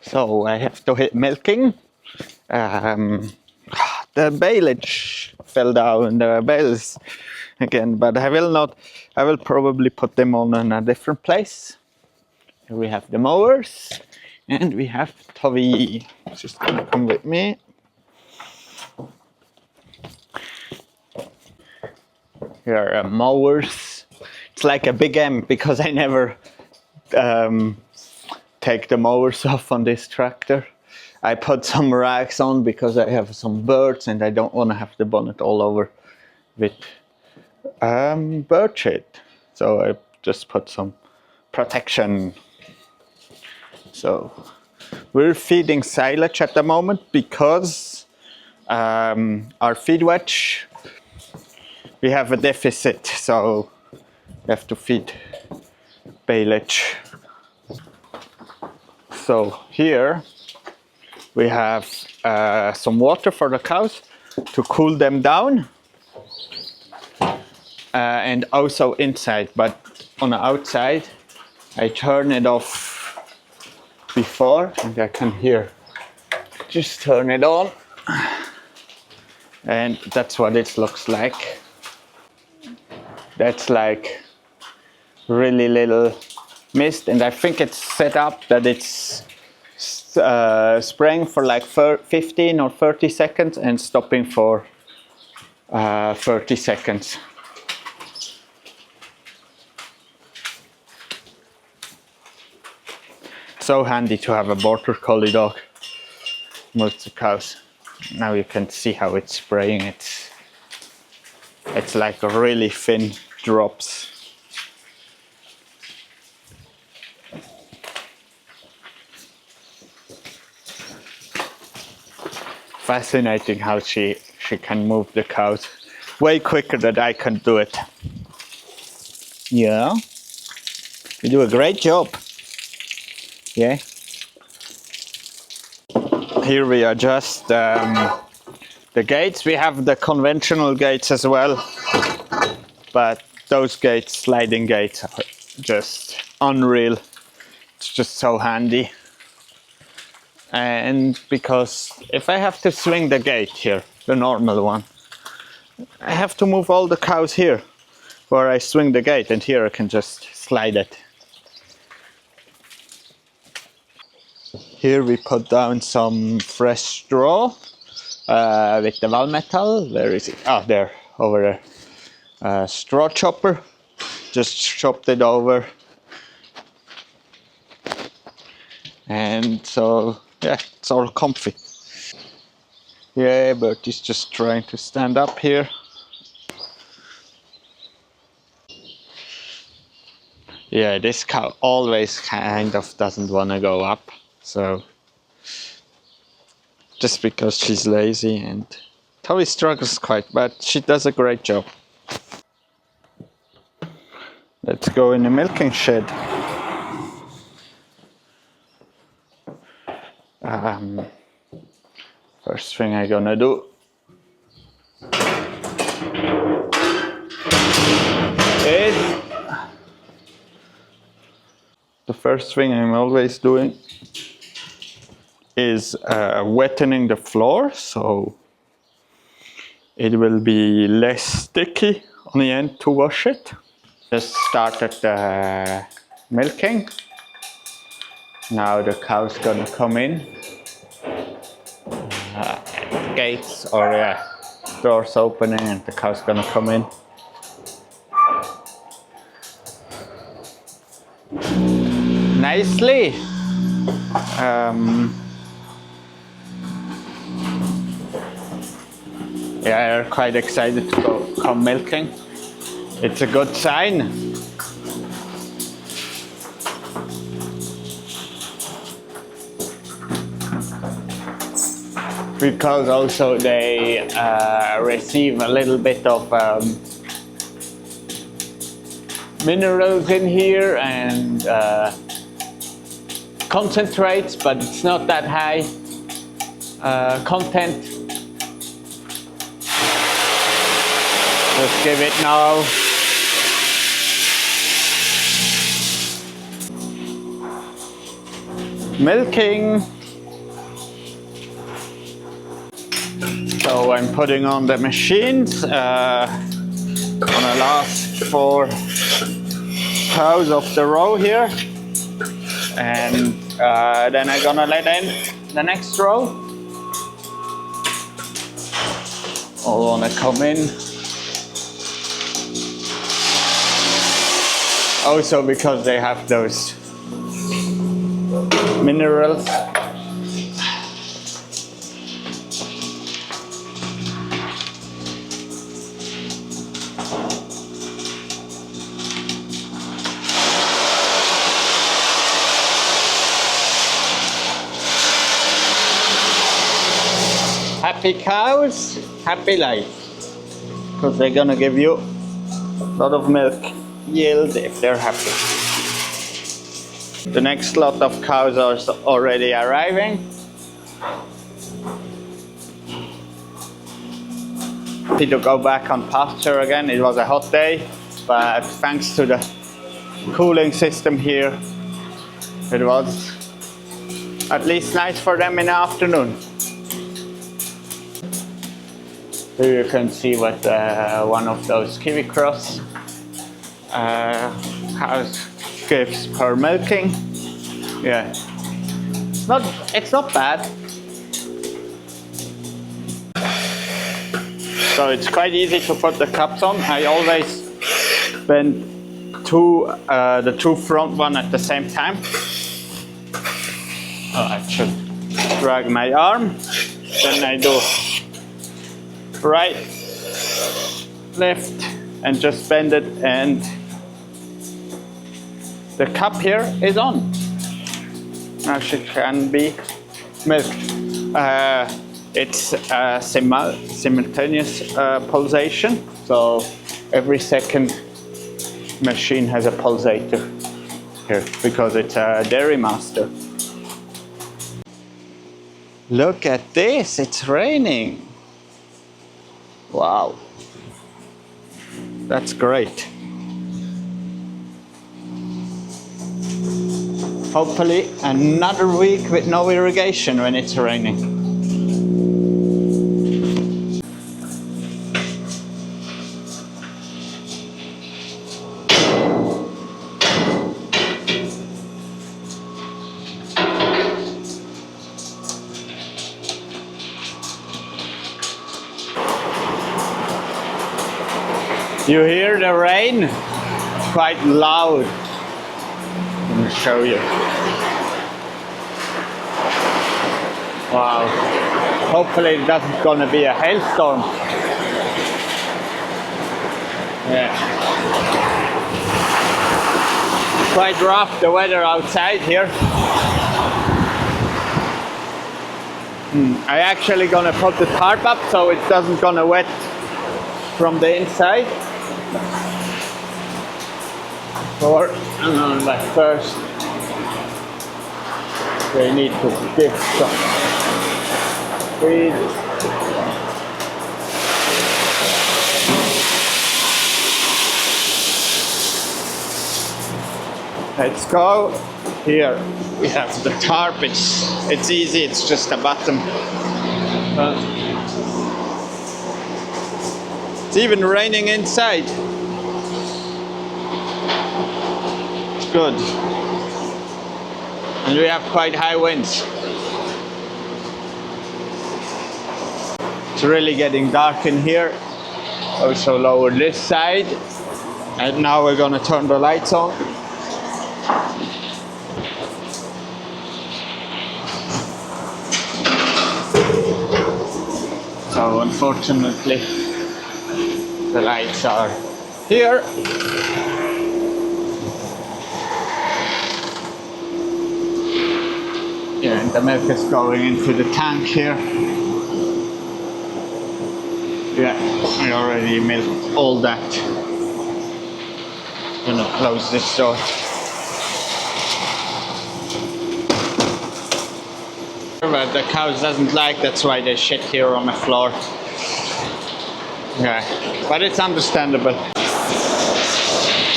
So I have to hit milking. The bailage fell down, the bales again, but I will not. I will probably put them on in a different place. Here we have the mowers, and we have Tovi. She's gonna come with me. Here are mowers. It's like a big M because I never take the mowers off on this tractor. I put some rags on because I have some birds and I don't want to have the bonnet all over with bird shit. So I just put some protection. So we're feeding silage at the moment because our feed wedge, we have a deficit, so we have to feed silage. So here we have some water for the cows to cool them down, and also inside, but on the outside I turn it off before, and I can hear, just turn it on, and that's what it looks like. That's like really little mist, and I think it's set up that it's spraying for like 15 or 30 seconds and stopping for 30 seconds. So handy to have a border collie dog. Most of the cows. Now you can see how it's spraying. It's like really thin drops. Fascinating how she can move the cows way quicker than I can do it. Yeah, you do a great job. Yeah. Here we adjust the gates. We have the conventional gates as well, but those gates, sliding gates, are just unreal. It's just so handy. And because if I have to swing the gate here, the normal one, I have to move all the cows here where I swing the gate, and here I can just slide it. Here we put down some fresh straw with the Valmetal. Where is it? Ah, there, over there. Straw chopper. Just chopped it over. And so, yeah, it's all comfy. Yeah, Bertie's just trying to stand up here. Yeah, this cow always kind of doesn't want to go up. So, just because she's lazy, and Toby struggles quite, but she does a great job. Let's go in the milking shed. First thing I'm gonna do is the first thing I'm always doing is wetting the floor, so it will be less sticky on the end to wash it. Just started the milking. Now the cow's gonna come in. Gates, or yeah, doors opening, and the cow's gonna come in. Nicely. Yeah, they're quite excited to come milking. It's a good sign. Because also they receive a little bit of minerals in here and concentrates, but it's not that high content. Just give it now. Milking. So I'm putting on the machines. Gonna last 4 cows of the row here, and then I'm gonna let in the next row. All wanna come in. Also because they have those minerals. Happy cows, happy life, because they're gonna give you a lot of milk yield if they're happy. The next lot of cows are already arriving. Need to go back on pasture again. It was a hot day, but thanks to the cooling system here, it was at least nice for them in the afternoon. Here you can see what one of those kiwi cross cows gives per milking. Yeah, it's not bad. So it's quite easy to put the cups on. I always bend the two front one at the same time. I should drag my arm. Then I do right, left, and just bend it, and the cup here is on. Now she can be milked. It's a simultaneous pulsation, so every second machine has a pulsator here because it's a Dairy Master. Look at this, it's raining. Wow, that's great. Hopefully another week with no irrigation when it's raining. You hear the rain? It's quite loud. Let me show you. Wow. Hopefully it doesn't gonna be a hailstorm. Yeah. Quite rough the weather outside here. I actually gonna put the tarp up so it doesn't gonna wet from the inside. But first they need to give some feed. Let's go. Here we have the tarp. It's easy. It's just a button. It's even raining inside. Good. And we have quite high winds. It's really getting dark in here. Also lower this side. And now we're gonna turn the lights on. So unfortunately the lights are here. Yeah, and the milk is going into the tank here. Yeah, I already milked all that. Gonna close this door. But the cows doesn't like, that's why they shit here on the floor. Yeah, but it's understandable.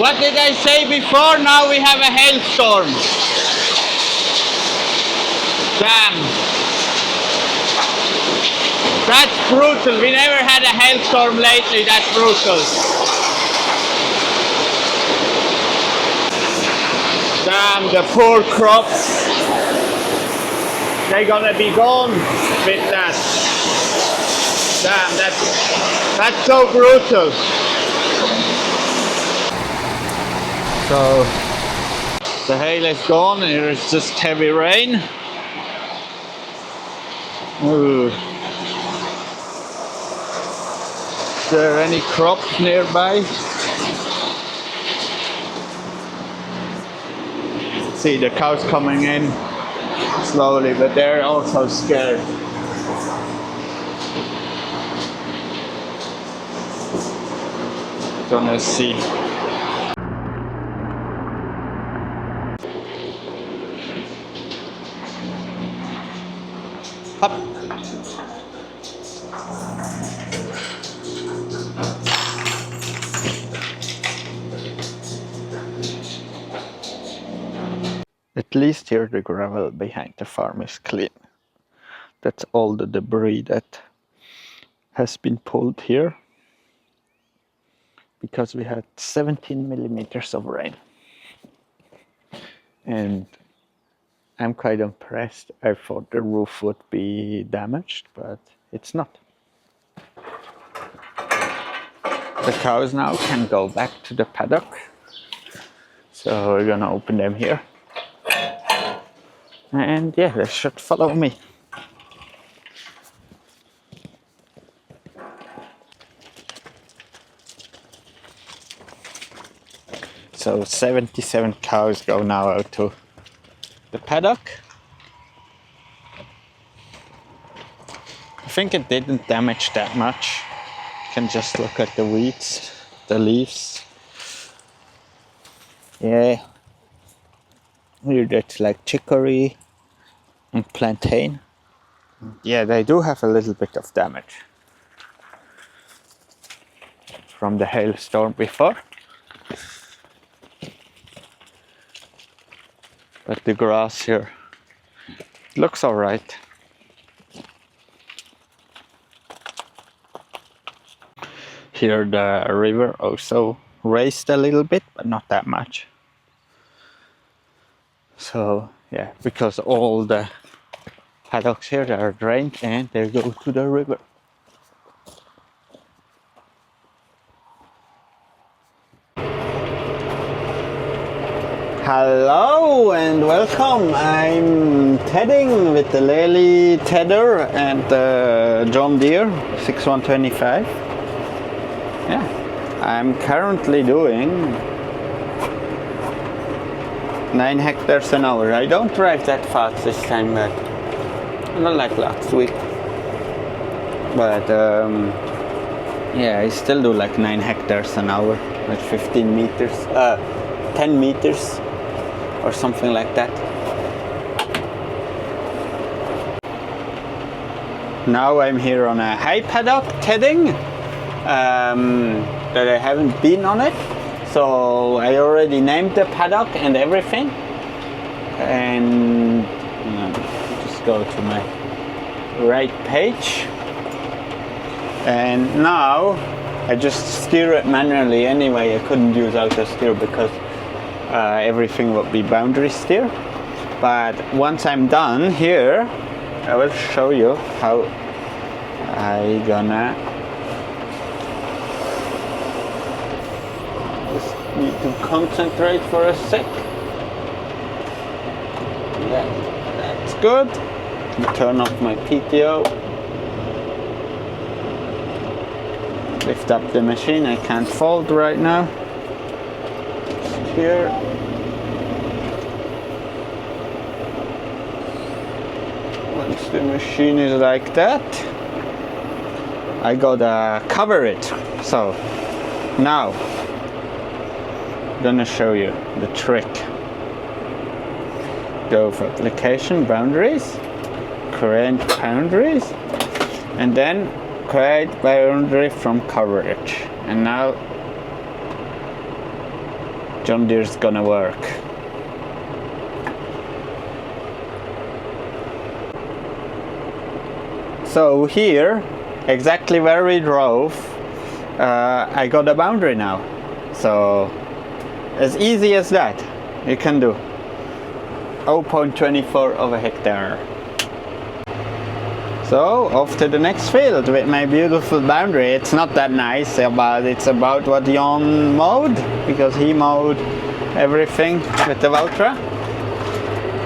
What did I say before? Now we have a hailstorm. Damn. That's brutal. We never had a hailstorm lately. That's brutal. Damn, the poor crops. They're gonna be gone with that. Damn, that's so brutal. So the hail is gone. Here is just heavy rain. Ooh. Is there any crops nearby? See the cows coming in slowly, but they're also scared. Gonna see. Up. At least here the gravel behind the farm is clean. That's all the debris that has been pulled here because we had 17 millimeters of rain. And I'm quite impressed. I thought the roof would be damaged, but it's not. The cows now can go back to the paddock. So we're gonna open them here. And yeah, they should follow me. So 77 cows go now out to the paddock. I think it didn't damage that much. You can just look at the weeds, the leaves. Yeah. Here that's like chicory and plantain. Yeah, they do have a little bit of damage from the hailstorm before. But the grass here looks alright. Here the river also raised a little bit, but not that much. So yeah, because all the paddocks here are drained and they go to the river. Hello and welcome. I'm tedding with the Lely tether and the John Deere 6125. Yeah, I'm currently doing 9 hectares an hour. I don't drive that fast this time, but not like last week. But yeah, I still do like 9 hectares an hour, like 15 meters, 10 meters. Or something like that. Now I'm here on a high paddock tedding that I haven't been on it, so I already named the paddock and everything, and just go to my right page, and now I just steer it manually anyway. I couldn't use auto steer because everything will be boundary steer. But once I'm done here, I will show you how I gonna just need to concentrate for a sec. That's good. Turn off my PTO. Lift up the machine. I can't fold right now. Here. Once the machine is like that, I gotta cover it. So now I'm gonna show you the trick. Go for application, boundaries, create boundaries, and then create boundary from coverage. And now John Deere's gonna work. So here, exactly where we drove, I got a boundary now. So as easy as that, you can do 0.24 of a hectare. So off to the next field with my beautiful boundary. It's not that nice, but it's about what Jon mowed, because he mowed everything with the Valtra.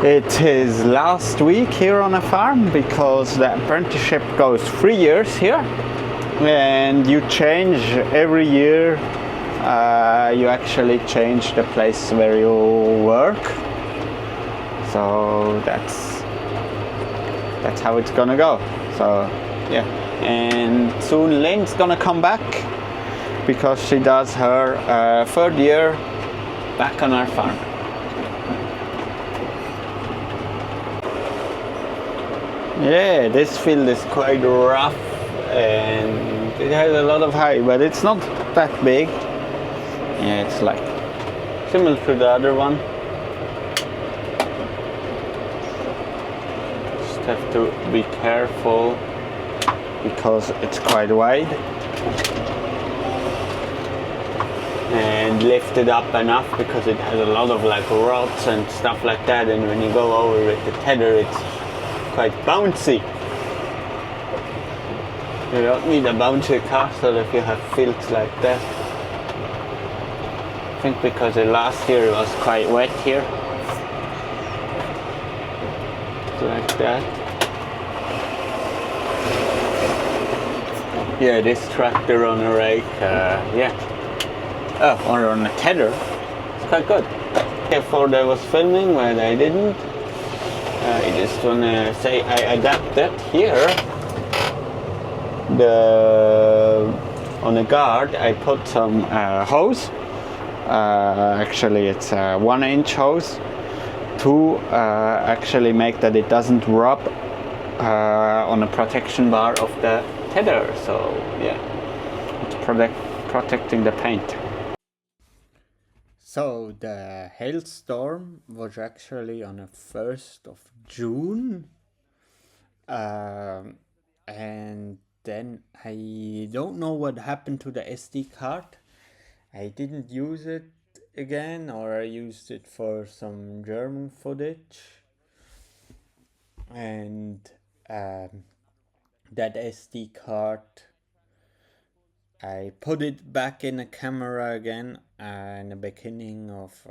It's his last week here on a farm, because the apprenticeship goes 3 years here, and you change every year. You actually change the place where you work. So that's how it's gonna go. So yeah, and soon Lynn's gonna come back, because she does her 3rd year back on our farm. Yeah, this field is quite rough and it has a lot of height, but it's not that big. Yeah, it's like similar to the other one. Just have to be careful because it's quite wide. And lift it up enough, because it has a lot of like rods and stuff like that, and when you go over with the tether, it's quite bouncy. You don't need a bouncy castle if you have fields like that. I think because last year it was quite wet here. Like that. Yeah, this tractor on a rake, yeah. Oh, or on a tether. It's quite good. Before I was filming, but I didn't. I just wanna say I adapted here. On the guard, I put some hose. Actually, it's a 1-inch hose to actually make that it doesn't rub on the protection bar of the tether. So yeah, it's protecting the paint. So the hailstorm was actually on the 1st of June, and then I don't know what happened to the SD card. I didn't use it again, or I used it for some German footage, and that SD card, I put it back in the camera again in the beginning of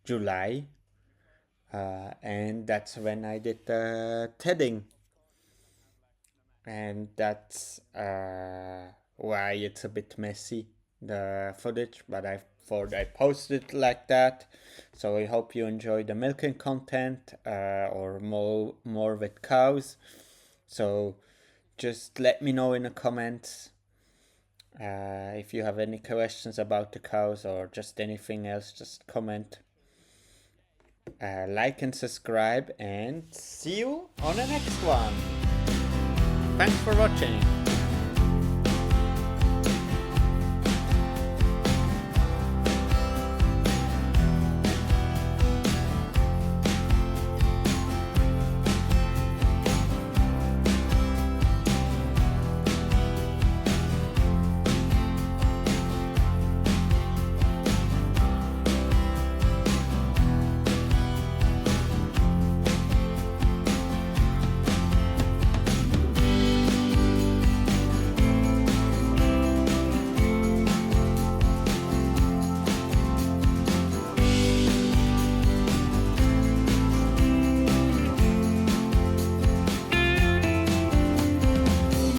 July, and that's when I did the tedding, and that's why it's a bit messy, the footage, but I thought I posted it like that. So I hope you enjoy the milking content, or more with cows. So just let me know in the comments if you have any questions about the cows or just anything else. Just comment, like and subscribe, and see you on the next one. Thanks for watching.